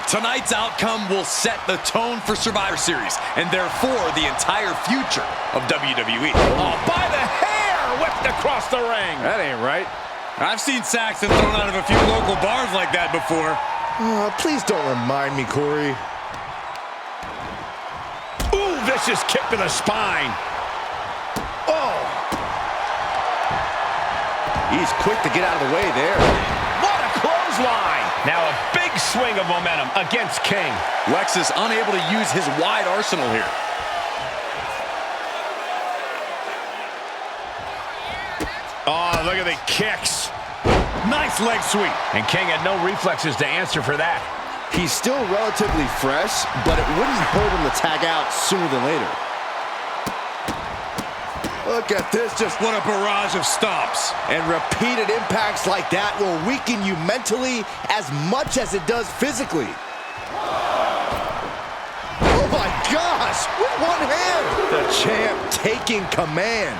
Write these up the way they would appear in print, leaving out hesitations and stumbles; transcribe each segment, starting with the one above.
Tonight's outcome will set the tone for Survivor Series, and therefore the entire future of WWE. Oh, by the hair, whipped across the ring. That ain't right. I've seen Saxton thrown out of a few local bars like that before. Please don't remind me, Corey. Ooh, vicious kick to the spine. Oh. He's quick to get out of the way there. What a clothesline. Now a big swing of momentum against King. Lexus unable to use his wide arsenal here. Oh, look at the kicks. Nice leg sweep. And King had no reflexes to answer for that. He's still relatively fresh, but it wouldn't hurt him to tag out sooner than later. Look at this, just What a barrage of stomps. and repeated impacts like that will weaken you mentally as much as it does physically. Oh my gosh, with one hand. The champ taking command.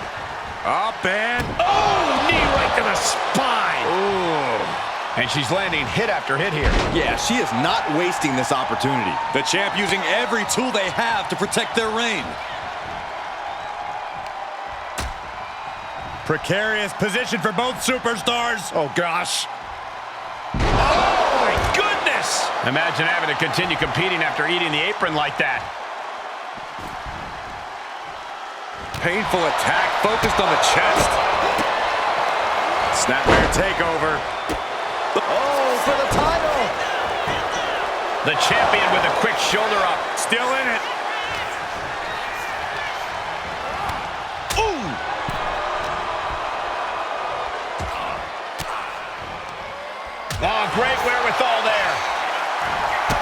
Up and... Oh, knee right to the spine. Ooh. And she's landing hit after hit here. Yeah, she is not wasting this opportunity. The champ using every tool they have to protect their reign. Precarious position for both superstars. Oh, gosh. Oh, my goodness. Imagine having to continue competing after eating the apron like that. Painful attack focused on the chest. Snapmare takeover. Oh, for the title. The champion with a quick shoulder up. Still in it. Ooh. Oh, great wherewithal there.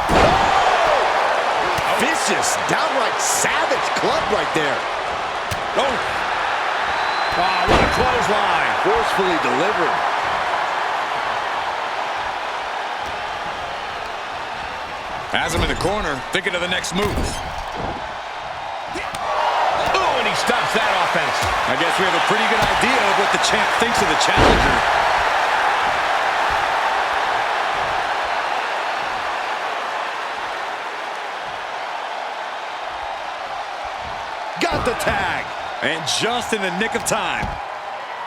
Oh! Vicious, downright savage club right there. Oh, what a clothesline. Forcefully delivered. Has him in the corner, thinking of the next move. Ooh, and he stops that offense. I guess we have a pretty good idea of what the champ thinks of the challenger. Got the tag. And just in the nick of time.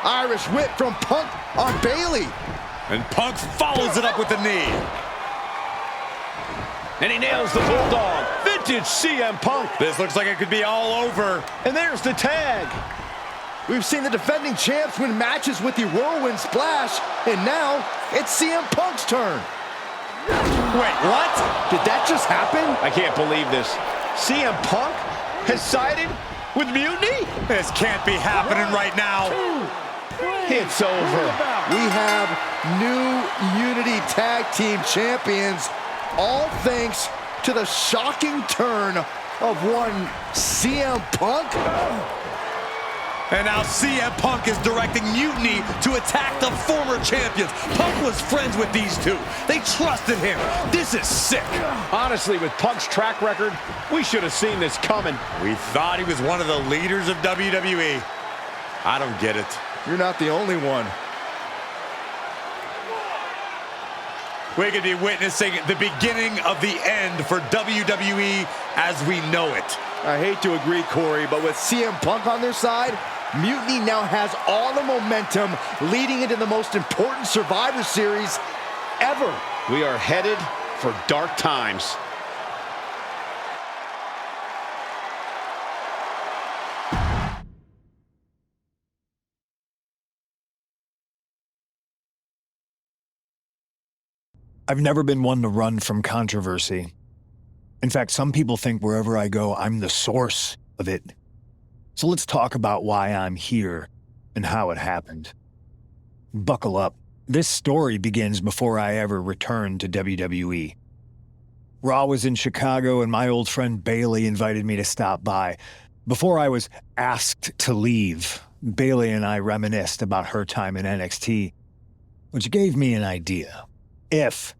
Irish whip from Punk on Bailey. And Punk follows it up with the knee. And he nails the bulldog. Vintage CM Punk. This looks like it could be all over. And there's the tag. We've seen the defending champs win matches with the whirlwind splash, and now it's CM Punk's turn. Wait, what? Did that just happen? I can't believe this. CM Punk has sided with Mutiny? This can't be happening right now. It's over. We have new Unity Tag Team Champions, all thanks to the shocking turn of one CM Punk. And now CM Punk is directing Mutiny to attack the former champions. Punk was friends with these two. They trusted him. This is sick. Honestly, with Punk's track record, we should have seen this coming. We thought he was one of the leaders of WWE. I don't get it. You're not the only one. We could be witnessing the beginning of the end for WWE as we know it. I hate to agree, Corey, but with CM Punk on their side, Mutiny now has all the momentum leading into the most important Survivor Series ever. We are headed for dark times. I've never been one to run from controversy. In fact, some people think wherever I go, I'm the source of it. So let's talk about why I'm here and how it happened. Buckle up. This story begins before I ever returned to WWE. Raw was in Chicago and my old friend Bailey invited me to stop by. Before I was asked to leave, Bailey and I reminisced about her time in NXT, which gave me an idea. If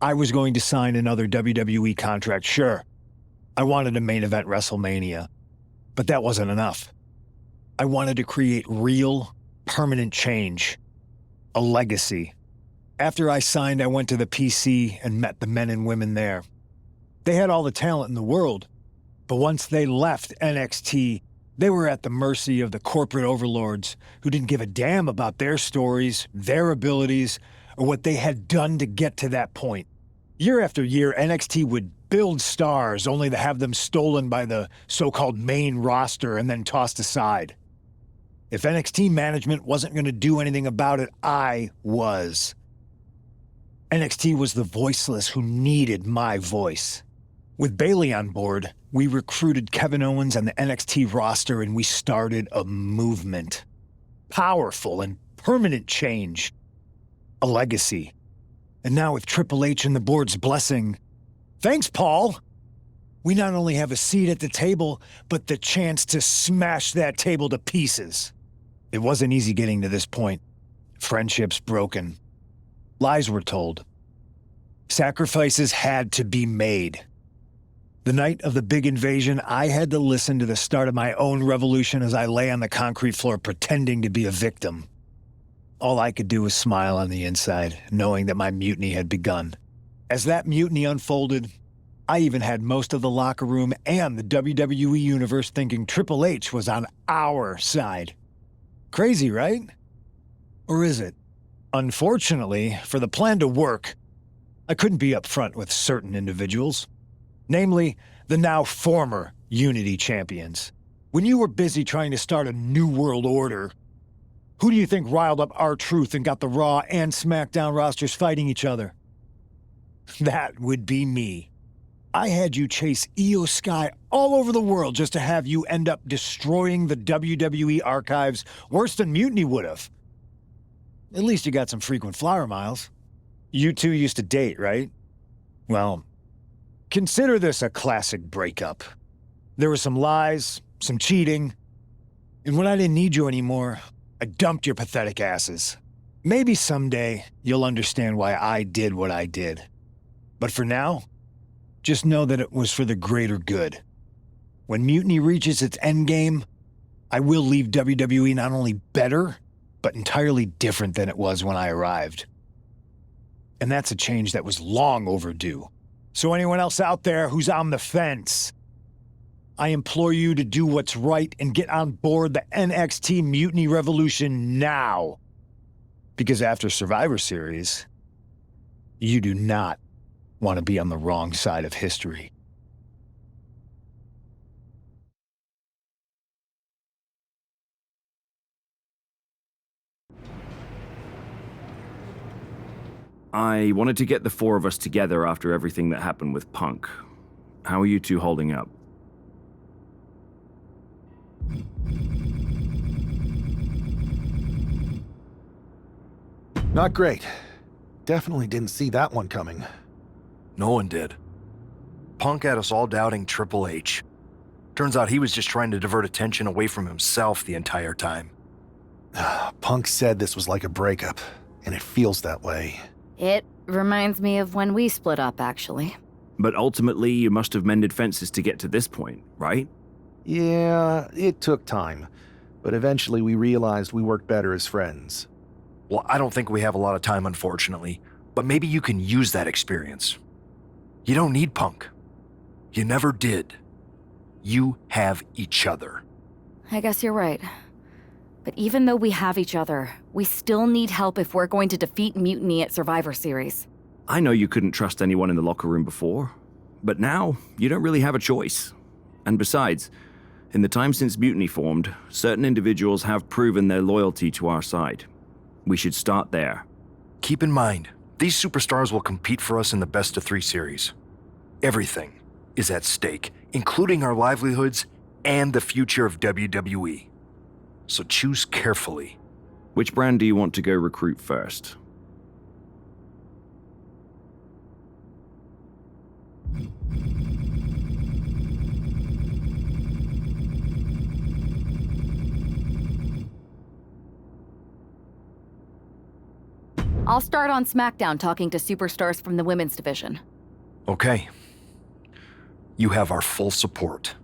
I was going to sign another WWE contract, sure, I wanted to main event WrestleMania, but that wasn't enough. I wanted to create real, permanent change, a legacy. After I signed, I went to the PC and met the men and women there. They had all the talent in the world, but once they left NXT, they were at the mercy of the corporate overlords who didn't give a damn about their stories, their abilities, or what they had done to get to that point. Year after year, NXT would build stars only to have them stolen by the so-called main roster and then tossed aside. If NXT management wasn't going to do anything about it, I was. NXT was the voiceless who needed my voice. With Bayley on board, we recruited Kevin Owens and the NXT roster, and we started a movement. Powerful and permanent change. A legacy. And now with Triple H and the board's blessing, thanks, Paul! We not only have a seat at the table, but the chance to smash that table to pieces. It wasn't easy getting to this point. Friendships broken. Lies were told. Sacrifices had to be made. The night of the big invasion, I had to listen to the start of my own revolution as I lay on the concrete floor pretending to be a victim. All I could do was smile on the inside, knowing that my mutiny had begun. As that mutiny unfolded, I even had most of the locker room and the WWE Universe thinking Triple H was on our side. Crazy, right? Or is it? Unfortunately, for the plan to work, I couldn't be upfront with certain individuals. Namely, the now former Unity champions. When you were busy trying to start a new world order, who do you think riled up R-Truth and got the Raw and SmackDown rosters fighting each other? That would be me. I had you chase Io Sky all over the world just to have you end up destroying the WWE archives worse than Mutiny would have. At least you got some frequent flower miles. You two used to date, right? Well, consider this a classic breakup. There were some lies, some cheating, and when I didn't need you anymore, I dumped your pathetic asses. Maybe someday you'll understand why I did what I did. But for now, just know that it was for the greater good. When Mutiny reaches its endgame, I will leave WWE not only better, but entirely different than it was when I arrived. And that's a change that was long overdue. So anyone else out there who's on the fence, I implore you to do what's right and get on board the NXT Mutiny Revolution now. Because after Survivor Series, you do not want to be on the wrong side of history. I wanted to get the four of us together after everything that happened with Punk. How are you two holding up? Not great. Definitely didn't see that one coming. No one did. Punk had us all doubting Triple H. Turns out he was just trying to divert attention away from himself the entire time. Punk said this was like a breakup, and it feels that way. It reminds me of when we split up, actually. But ultimately, you must have mended fences to get to this point, right? Yeah, it took time. But eventually we realized we worked better as friends. Well, I don't think we have a lot of time, unfortunately. But maybe you can use that experience. You don't need Punk. You never did. You have each other. I guess you're right. But even though we have each other, we still need help if we're going to defeat Mutiny at Survivor Series. I know you couldn't trust anyone in the locker room before, but now you don't really have a choice. And besides, in the time since Mutiny formed, certain individuals have proven their loyalty to our side. We should start there. Keep in mind, these superstars will compete for us in the best-of-3 series. Everything is at stake, including our livelihoods and the future of WWE. So choose carefully. Which brand do you want to go recruit first? I'll start on SmackDown talking to superstars from the women's division. Okay. You have our full support.